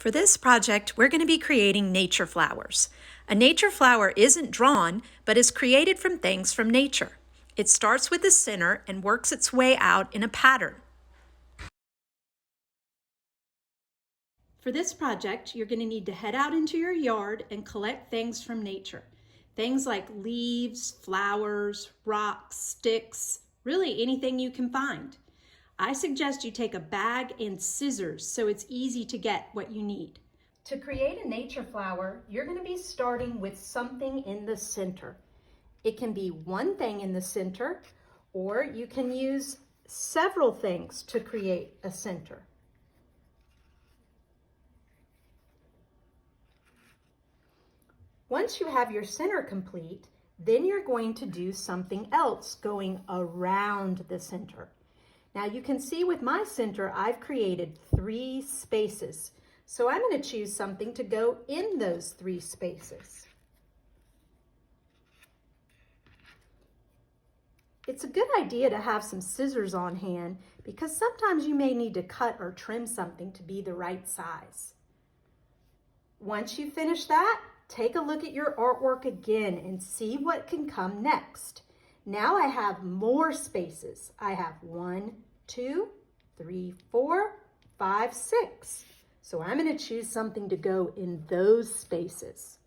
For this project, we're going to be creating nature flowers. A nature flower isn't drawn, but is created from things from nature. It starts with the center and works its way out in a pattern. For this project, you're going to need to head out into your yard and collect things from nature. Things like leaves, flowers, rocks, sticks, really anything you can find. I suggest you take a bag and scissors so it's easy to get what you need. To create a nature flower, you're going to be starting with something in the center. It can be one thing in the center, or you can use several things to create a center. Once you have your center complete, then you're going to do something else going around the center. Now you can see with my center, I've created 3 spaces. So I'm going to choose something to go in those 3 spaces. It's a good idea to have some scissors on hand because sometimes you may need to cut or trim something to be the right size. Once you finish that, take a look at your artwork again and see what can come next. Now I have more spaces. I have 1, 2, 3, 4, 5, 6. So I'm going to choose something to go in those spaces.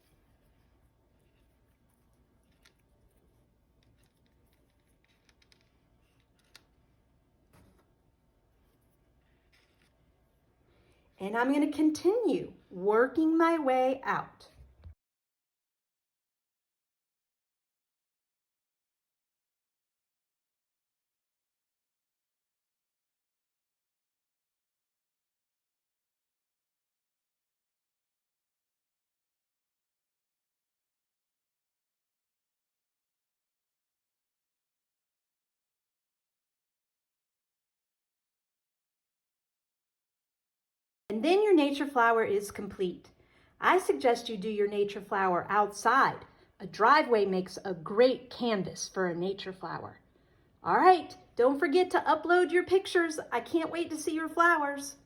And I'm going to continue working my way out. And then your nature flower is complete. I suggest you do your nature flower outside. A driveway makes a great canvas for a nature flower. All right, don't forget to upload your pictures. I can't wait to see your flowers.